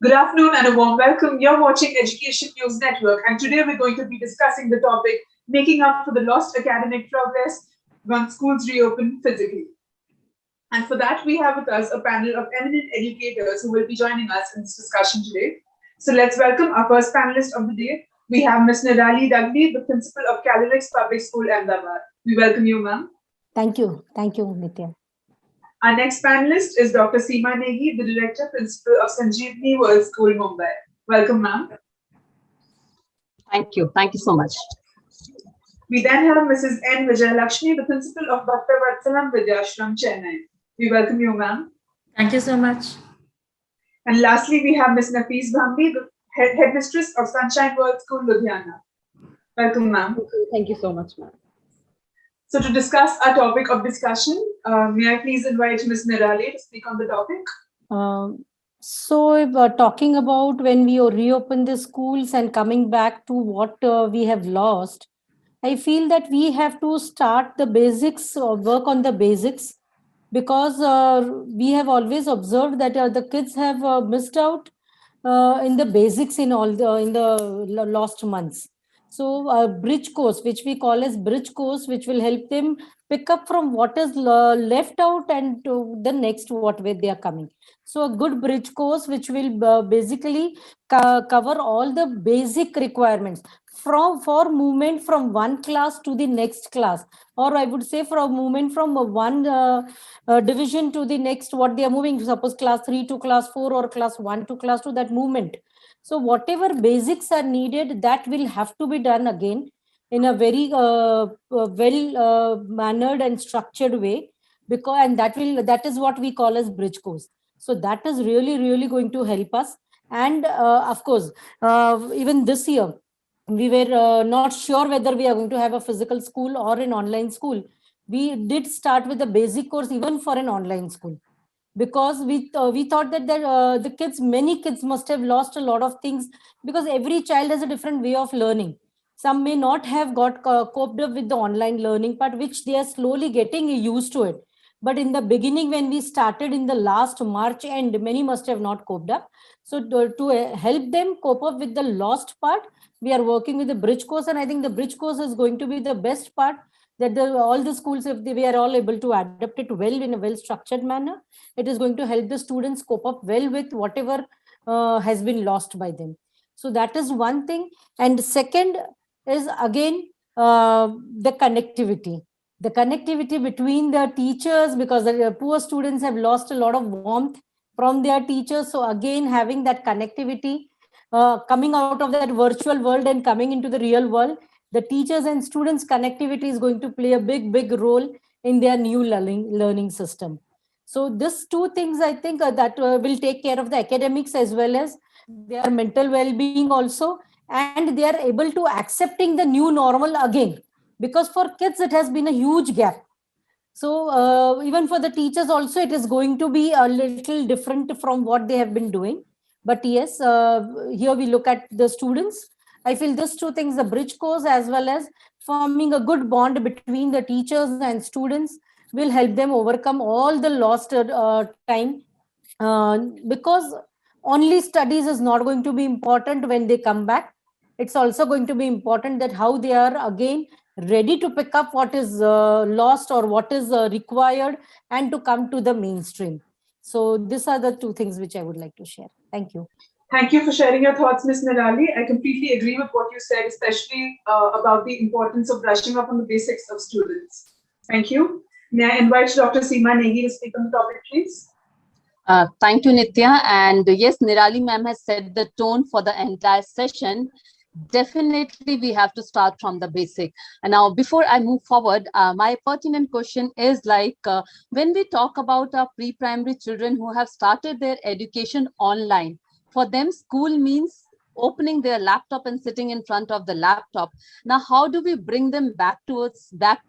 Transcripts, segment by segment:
Good afternoon and a warm welcome. You're watching Education News Network, and today we're going to be discussing the topic making up for the lost academic progress once schools reopen physically. And for that, we have with us a panel of eminent educators who will be joining us in this discussion today. So let's welcome our first panelist of the day. We have Ms. Nirali Dagli, the principal of Calorix Public School, Ahmedabad. We welcome you, ma'am. Thank you, Nitya. Our next panelist is Dr. Seema Negi, the Director Principal of Sanjeevani World School, Mumbai. Welcome, ma'am. Thank you so much. We then have Mrs. N. Vijayalakshmi, the Principal of Bhakta Vatsalam Vidyashram, Chennai. We welcome you, ma'am. Thank you so much. And lastly, we have Ms. Nafees Bhambi, the Headmistress of Sunshine World School, Ludhiana. Welcome, ma'am. Thank you so much, ma'am. So to discuss our topic of discussion, may I please invite Ms. Nirali to speak on the topic? Talking about when we reopen the schools and coming back to what we have lost, I feel that we have to start the basics or work on the basics, because we have always observed that the kids have missed out in the basics in the lost months. So a bridge course, which we call as bridge course, which will help them pick up from what is left out and to the next what way they are coming. So a good bridge course, which will basically cover all the basic requirements for movement from one class to the next class, or I would say for a movement from one division to the next, what they are moving, suppose class 3 to class 4 or class 1 to class 2, that movement. So whatever basics are needed, that will have to be done again in a very mannered and structured way, and that is what we call as bridge course. So that is really going to help us. And of course, even this year, we were not sure whether we are going to have a physical school or an online school. We did start with a basic course even for an online school, because we thought that many kids must have lost a lot of things, because every child has a different way of learning. Some may not have got coped up with the online learning part, which they are slowly getting used to it. But in the beginning, when we started in the last March end, many must have not coped up. So to help them cope up with the lost part, we are working with the bridge course, and I think the bridge course is going to be the best part, that all the schools, if we are all able to adapt it well in a well-structured manner, it is going to help the students cope up well with whatever has been lost by them. So that is one thing. And second is again the connectivity. The connectivity between the teachers, because the poor students have lost a lot of warmth from their teachers. So again, having that connectivity, coming out of that virtual world and coming into the real world, the teachers and students connectivity is going to play a big role in their new learning system. So these two things, I think that will take care of the academics as well as their mental well-being also, and they are able to accepting the new normal again, because for kids it has been a huge gap. So even for the teachers also, it is going to be a little different from what they have been doing. But yes, here we look at the students. I feel these two things, the bridge course as well as forming a good bond between the teachers and students, will help them overcome all the lost time. Because only studies is not going to be important when they come back. It's also going to be important that how they are again ready to pick up what is lost or what is required, and to come to the mainstream. So these are the two things which I would like to share. Thank you. Thank you for sharing your thoughts, Ms. Nirali. I completely agree with what you said, especially about the importance of brushing up on the basics of students. Thank you. May I invite Dr. Seema Negi to speak on the topic, please? Thank you, Nitya. And yes, Nirali ma'am has set the tone for the entire session. Definitely, we have to start from the basic. And now, before I move forward, my pertinent question is when we talk about our pre-primary children who have started their education online, for them, school means opening their laptop and sitting in front of the laptop. Now, how do we bring them back to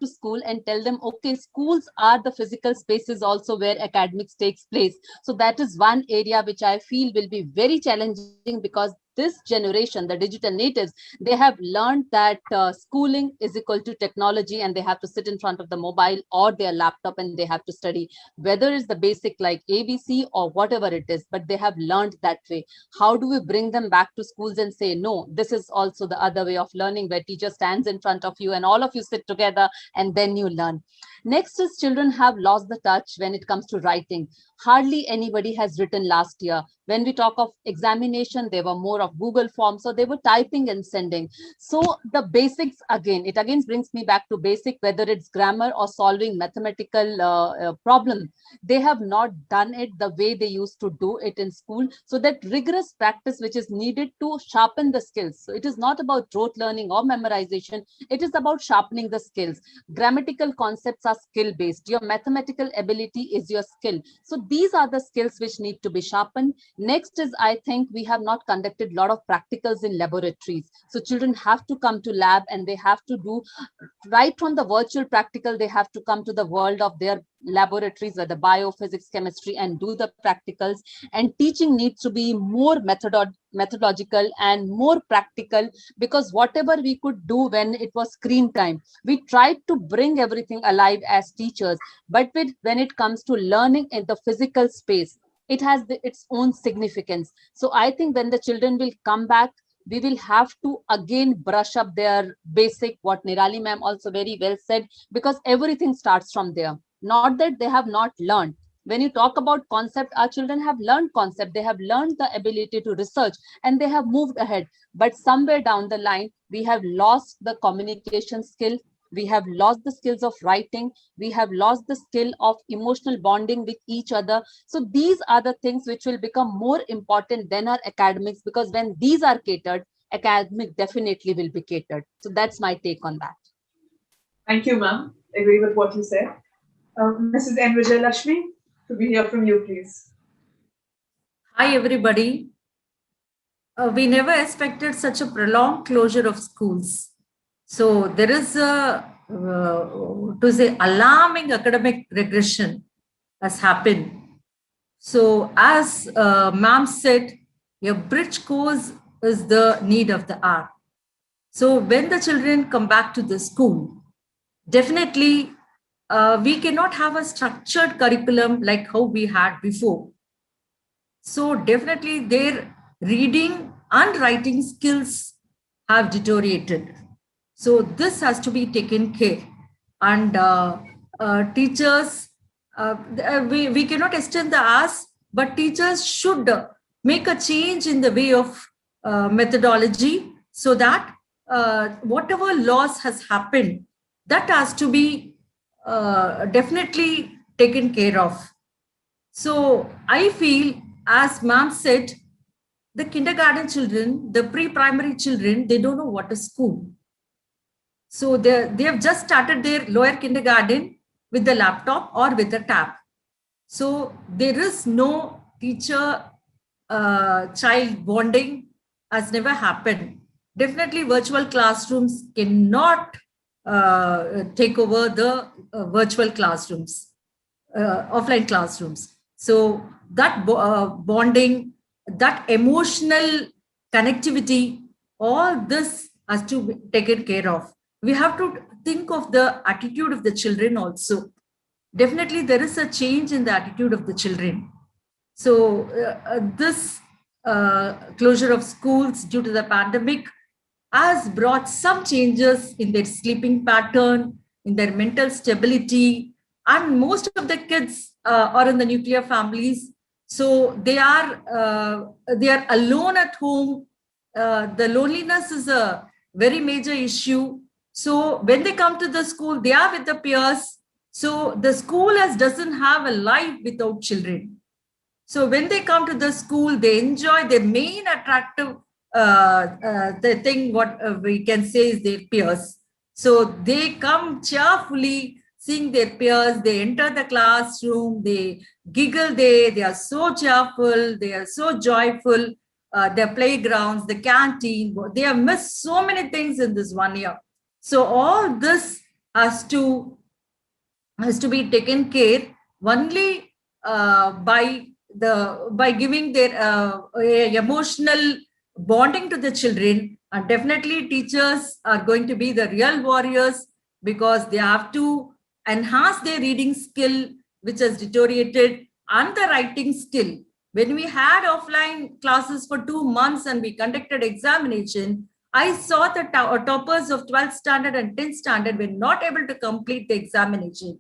school and tell them, okay, schools are the physical spaces also where academics takes place. So that is one area which I feel will be very challenging, because this generation, the digital natives, they have learned that schooling is equal to technology, and they have to sit in front of the mobile or their laptop and they have to study, whether it's the basic like ABC or whatever it is, but they have learned that way. How do we bring them back to schools and say, no, this is also the other way of learning, where teacher stands in front of you and all of you sit together and then you learn. Next is children have lost the touch when it comes to writing. Hardly anybody has written last year. When we talk of examination, they were more of Google Forms, so they were typing and sending. So the basics, again, it again brings me back to basic, whether it's grammar or solving mathematical problem. They have not done it the way they used to do it in school. So that rigorous practice which is needed to sharpen the skills. So it is not about rote learning or memorization. It is about sharpening the skills. Grammatical concepts are skill based. Your mathematical ability is your skill. So these are the skills which need to be sharpened. Next is, I think we have not conducted a lot of practicals in laboratories. So children have to come to lab and they have to do right from the virtual practical. They have to come to the world of their laboratories, whether biophysics, chemistry, and do the practicals. And teaching needs to be more methodological and more practical, because whatever we could do when it was screen time, we tried to bring everything alive as teachers. But when it comes to learning in the physical space, it has its own significance. So I think when the children will come back, we will have to again brush up their basic, what Nirali ma'am also very well said, because everything starts from there. Not that they have not learned. When you talk about concept, our children have learned concept, they have learned the ability to research, and they have moved ahead. But somewhere down the line, we have lost the communication skill, we have lost the skills of writing, we have lost the skill of emotional bonding with each other. So these are the things which will become more important than our academics, because when these are catered, academic definitely will be catered. So that's my take on that. Thank you, ma'am. Agree with what you said. Mrs. N. Vijayalakshmi, could we hear from you, please? Hi, everybody. We never expected such a prolonged closure of schools. So there is a, to say, alarming academic regression has happened. So as ma'am said, a bridge course is the need of the hour. So when the children come back to the school, definitely we cannot have a structured curriculum like how we had before. So definitely their reading and writing skills have deteriorated. So this has to be taken care. And teachers, we cannot extend the hours, but teachers should make a change in the way of methodology, so that whatever loss has happened, that has to be definitely taken care of. So I feel, as ma'am said, the kindergarten children, the pre-primary children, they don't know what is school. So they have just started their lower kindergarten with the laptop or with the tab. So there is no teacher child bonding, has never happened. Definitely virtual classrooms cannot take over the virtual classrooms, offline classrooms. So that bonding, that emotional connectivity, all this has to be taken care of. We have to think of the attitude of the children also. Definitely there is a change in the attitude of the children. So this closure of schools due to the pandemic has brought some changes in their sleeping pattern, in their mental stability, and most of the kids are in the nuclear families. So they are alone at home. The loneliness is a very major issue. So when they come to the school, they are with the peers. So the school doesn't have a life without children. So when they come to the school, they enjoy their main attractive the thing, what we can say is their peers. So they come cheerfully, seeing their peers, they enter the classroom, they giggle, they are so cheerful, they are so joyful, their playgrounds, the canteen, they have missed so many things in this 1 year. So all this has to be taken care only by giving their emotional bonding to the children. And definitely teachers are going to be the real warriors because they have to enhance their reading skill, which has deteriorated, and the writing skill. When we had offline classes for 2 months and we conducted examination, I saw the toppers of 12th standard and 10th standard were not able to complete the examination.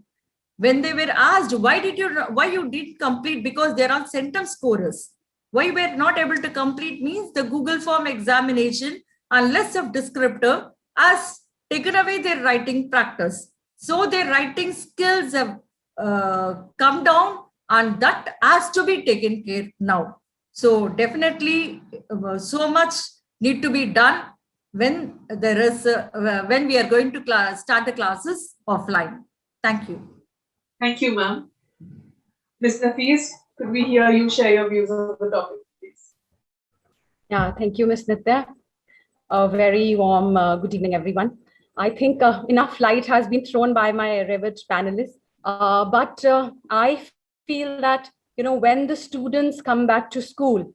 When they were asked, why you didn't complete? Because they are sentence scorers. Why we're not able to complete means the Google form examination and less of descriptor has taken away their writing practice. So their writing skills have come down, and that has to be taken care now. So definitely so much need to be done when there is when we are going to start the classes offline. Thank you. Thank you, ma'am. Ms. Nafees, could we hear you share your views on the topic, please? Yeah, thank you, Ms. Nitya. A very warm good evening, everyone. I think enough light has been thrown by my revered panelists, but I feel that, you know, when the students come back to school,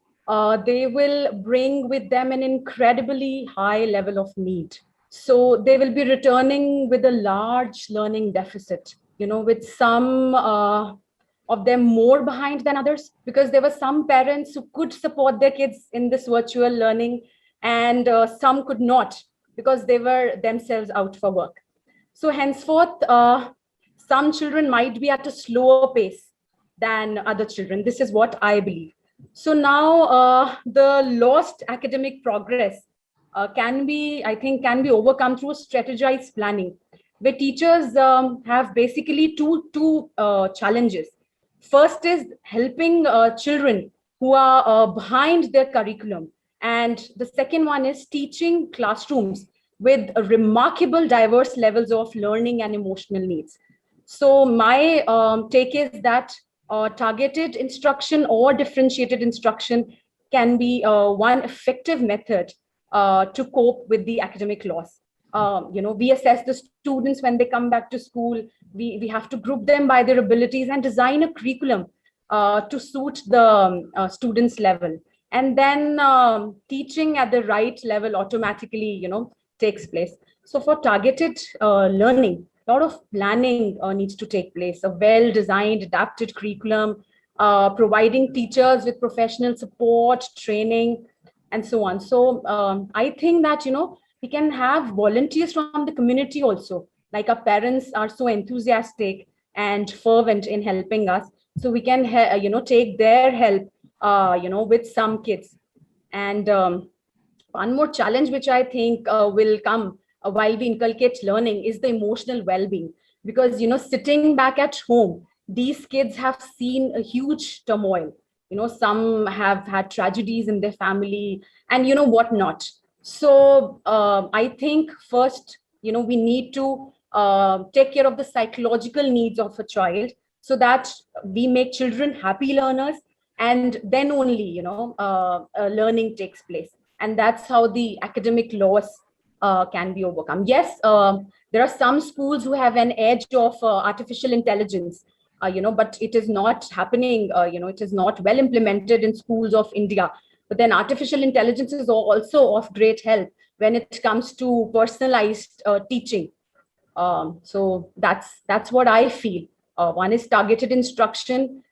they will bring with them an incredibly high level of need. So they will be returning with a large learning deficit, you know, with some of them more behind than others, because there were some parents who could support their kids in this virtual learning, and some could not because they were themselves out for work. So henceforth, some children might be at a slower pace than other children. This is what I believe. So now the lost academic progress can be overcome through strategized planning, where teachers have basically two challenges. First is helping children who are behind their curriculum. And the second one is teaching classrooms with remarkable diverse levels of learning and emotional needs. So my take is that targeted instruction or differentiated instruction can be one effective method to cope with the academic loss. We assess the students when they come back to school. We have to group them by their abilities and design a curriculum to suit the students' level. And then teaching at the right level automatically, takes place. So for targeted learning, a lot of planning needs to take place. A well-designed, adapted curriculum, providing teachers with professional support, training, and so on. So I think that, we can have volunteers from the community also. Like our parents are so enthusiastic and fervent in helping us. So we can, take their help, with some kids. And one more challenge, which I think will come while we inculcate learning, is the emotional well-being. Because, sitting back at home, these kids have seen a huge turmoil. Some have had tragedies in their family and, whatnot. So I think first, we need to take care of the psychological needs of a child so that we make children happy learners, and then only, learning takes place. And that's how the academic loss can be overcome. Yes, there are some schools who have an edge of artificial intelligence, but it is not happening, it is not well implemented in schools of India. But then artificial intelligence is also of great help when it comes to personalized teaching. So that's what I feel. One is targeted instruction.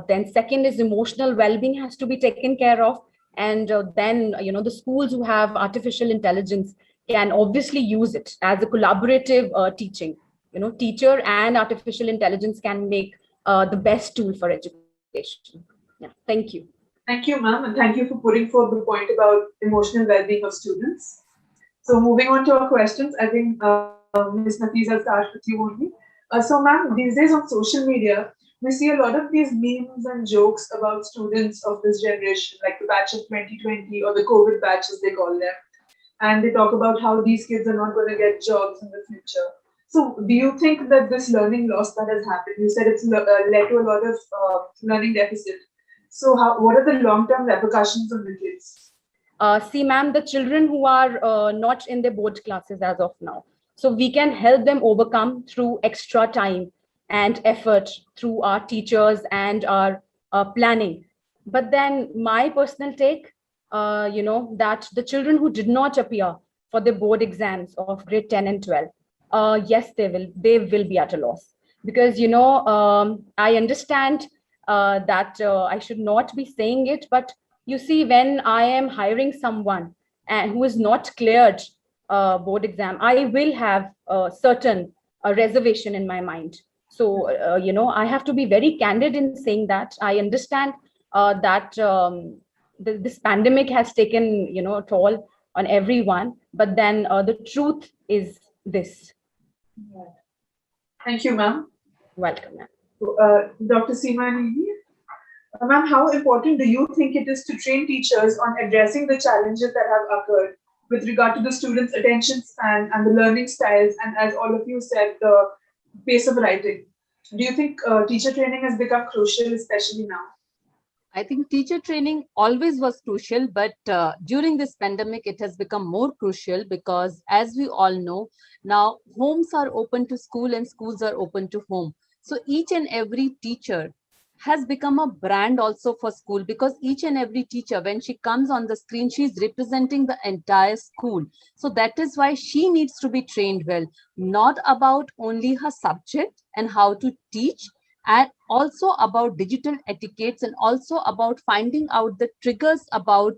Then second is emotional well-being has to be taken care of. And then, the schools who have artificial intelligence can obviously use it as a collaborative teaching. Teacher and artificial intelligence can make the best tool for education. Yeah, thank you. Thank you, ma'am, and thank you for putting forth the point about emotional well-being of students. So moving on to our questions, I think Ms. Nafees, I'll start with you only. So ma'am, these days on social media, we see a lot of these memes and jokes about students of this generation, like the batch of 2020 or the COVID batch as they call them. And they talk about how these kids are not going to get jobs in the future. So do you think that this learning loss that has happened, you said it's led to a lot of learning deficit. So what are the long-term repercussions on the kids? See, ma'am, the children who are not in their board classes as of now. So we can help them overcome through extra time and effort through our teachers and our planning. But then my personal take, that the children who did not appear for the board exams of grade 10 and 12, yes, they will be at a loss. Because, I understand that I should not be saying it, but you see, when I am hiring someone and who is not cleared board exam, I will have a certain reservation in my mind. So, I have to be very candid in saying that I understand that this pandemic has taken, a toll on everyone. But then the truth is this. Thank you, ma'am. Welcome, ma'am. Dr. Seema Neegi. Ma'am, how important do you think it is to train teachers on addressing the challenges that have occurred with regard to the students' attention span and the learning styles, and as all of you said, the pace of writing? Do you think teacher training has become crucial, especially now? I think teacher training always was crucial, but during this pandemic, it has become more crucial because, as we all know, now homes are open to school and schools are open to home. So each and every teacher has become a brand also for school, because each and every teacher, when she comes on the screen, she's representing the entire school. So that is why she needs to be trained well, not about only her subject and how to teach, and also about digital etiquettes, and also about finding out the triggers about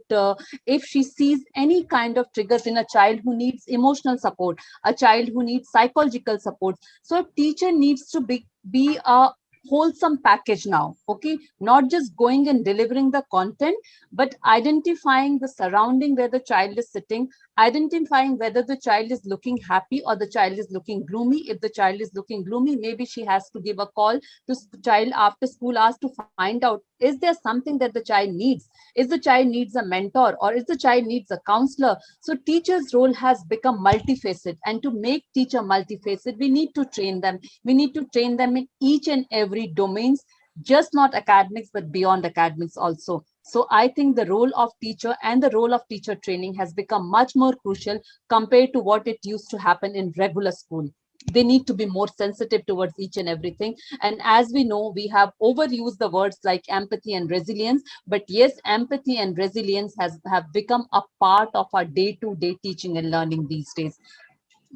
if she sees any kind of triggers in a child who needs emotional support, a child who needs psychological support. So a teacher needs to be a wholesome package now, okay, not just going and delivering the content, but identifying the surrounding where the child is sitting, identifying whether the child is looking happy or the child is looking gloomy. If the child is looking gloomy, maybe she has to give a call to child after school hours to find out, is there something that the child needs? Is the child needs a mentor, or is the child needs a counselor? So teacher's role has become multifaceted, and to make teacher multifaceted, we need to train them. We need to train them in each and every domains, just not academics, but beyond academics also. So I think the role of teacher and the role of teacher training has become much more crucial compared to what it used to happen in regular school. They need to be more sensitive towards each and everything. And as we know, we have overused the words like empathy and resilience, but yes, empathy and resilience have become a part of our day-to-day teaching and learning these days.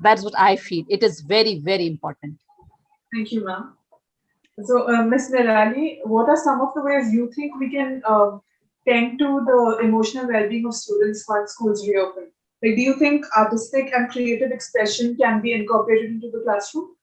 That's what I feel. It is very, very important. Thank you, ma'am. So, Ms. Nirali, what are some of the ways you think we can tend to the emotional well-being of students once schools reopen? Like, do you think artistic and creative expression can be incorporated into the classroom?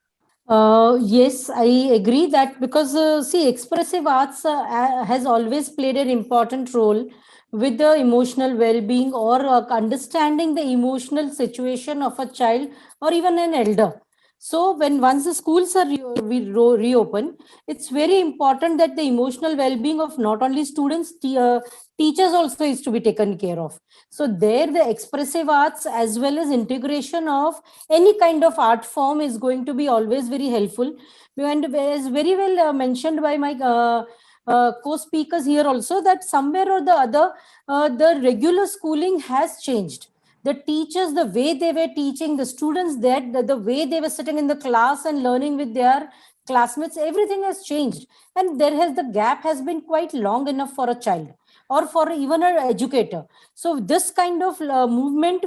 Yes, I agree that, because see, expressive arts has always played an important role with the emotional well-being, or understanding the emotional situation of a child or even an elder. So when once the schools are reopen, it's very important that the emotional well-being of not only students, teachers also is to be taken care of. So there, the expressive arts as well as integration of any kind of art form is going to be always very helpful. And as very well mentioned by my co-speakers here also, that somewhere or the other, the regular schooling has changed. The teachers, the way they were teaching, the students, that the way they were sitting in the class and learning with their classmates, everything has changed. And the gap has been quite long enough for a child or for even an educator. So this kind of movement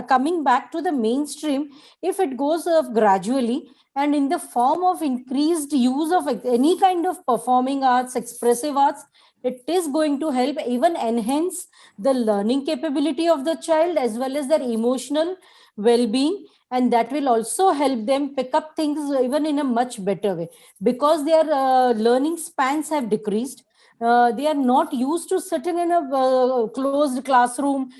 coming back to the mainstream, if it goes gradually and in the form of increased use of any kind of performing arts, expressive arts, it is going to help even enhance the learning capability of the child as well as their emotional well-being. And that will also help them pick up things even in a much better way, because their learning spans have decreased. They are not used to sitting in a closed classroom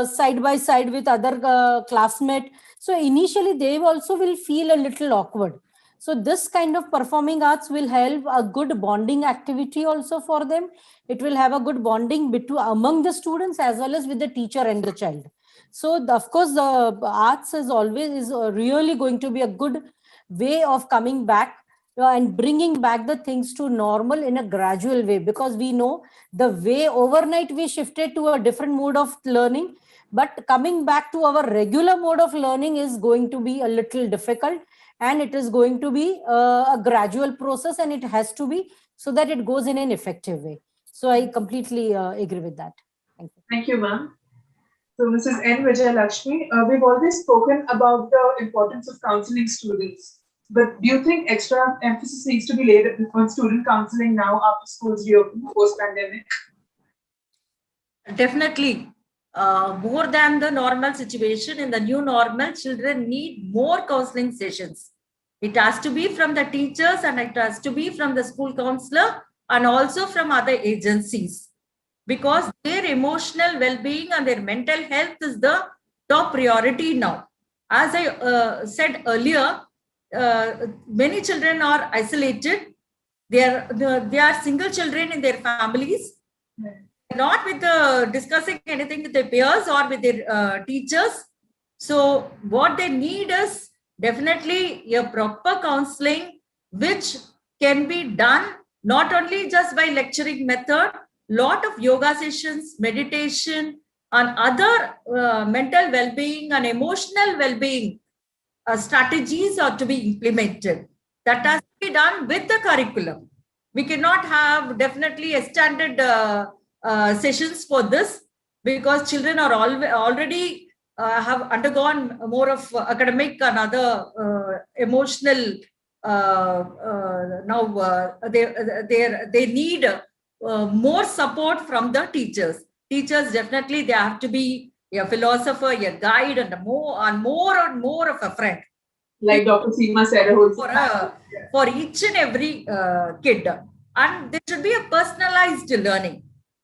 side by side with other classmates. So initially they also will feel a little awkward. So this kind of performing arts will help a good bonding activity also for them. It will have a good bonding among the students as well as with the teacher and the child. So of course, the arts is really going to be a good way of coming back and bringing back the things to normal in a gradual way, because we know the way overnight we shifted to a different mode of learning, but coming back to our regular mode of learning is going to be a little difficult, and it is going to be a gradual process, and it has to be so that it goes in an effective way. So I completely agree with that. Thank you, ma'am. So, Mrs. N. Vijayalakshmi, we've always spoken about the importance of counseling students. But do you think extra emphasis needs to be laid on student counseling now after schools reopen post-pandemic? Definitely. More than the normal situation, in the new normal, children need more counseling sessions. It has to be from the teachers and it has to be from the school counselor and also from other agencies, because their emotional well-being and their mental health is the top priority now. As I said earlier, many children are isolated. They are single children in their families, not with discussing anything with their peers or with their teachers. So what they need is definitely a proper counseling, which can be done not only just by lecturing method, lot of yoga sessions, meditation, and other mental well-being and emotional well-being strategies are to be implemented. That has to be done with the curriculum. We cannot have definitely a standard sessions for this, because children are already have undergone more of academic and other emotional. Now they need more support from the teachers. Teachers definitely, they have to be a philosopher, a guide, and more of a friend. Like Dr. Seema said, for each and every kid. And there should be a personalized learning.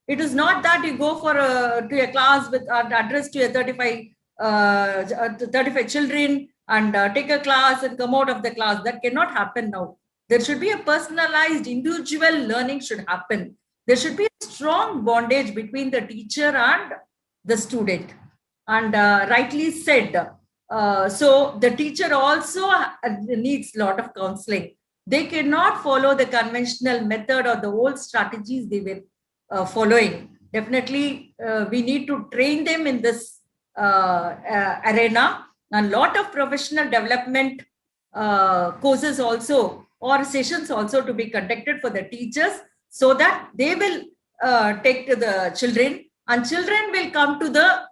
It is not that you go for to a class with address to a 35 children and take a class and come out of the class. That cannot happen now. There should be a personalized individual learning should happen. There should be a strong bondage between the teacher and the student. And rightly said, so the teacher also needs a lot of counseling. They cannot follow the conventional method or the old strategies they were following. Definitely, we need to train them in this arena, and a lot of professional development courses also or sessions also to be conducted for the teachers, so that they will take to the children, and children will come to the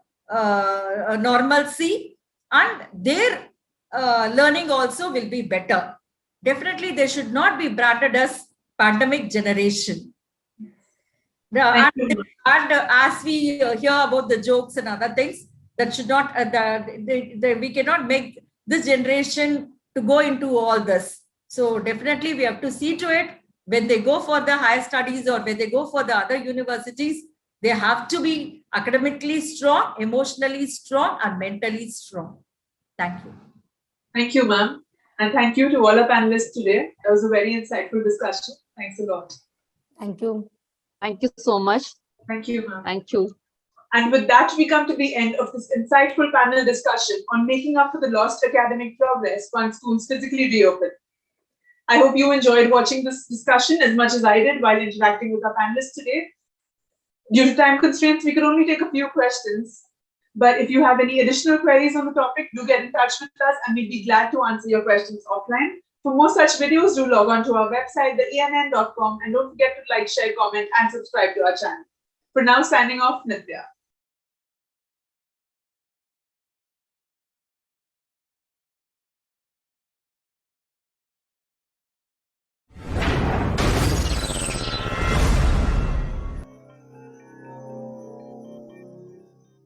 normalcy, and their learning also will be better. Definitely, they should not be branded as pandemic generation. And as we hear about the jokes and other things, that should not, we cannot make this generation to go into all this. So definitely we have to see to it, when they go for the higher studies or when they go for the other universities, they have to be academically strong, emotionally strong, and mentally strong. Thank you. Thank you, ma'am. And thank you to all our panelists today. That was a very insightful discussion. Thanks a lot. Thank you. Thank you so much. Thank you, ma'am. Thank you. And with that, we come to the end of this insightful panel discussion on making up for the lost academic progress once schools physically reopen. I hope you enjoyed watching this discussion as much as I did while interacting with our panelists today. Due to time constraints, we could only take a few questions. But if you have any additional queries on the topic, do get in touch with us and we'd be glad to answer your questions offline. For more such videos, do log on to our website, theENN.com, and don't forget to like, share, comment, and subscribe to our channel. For now, signing off, Nithya.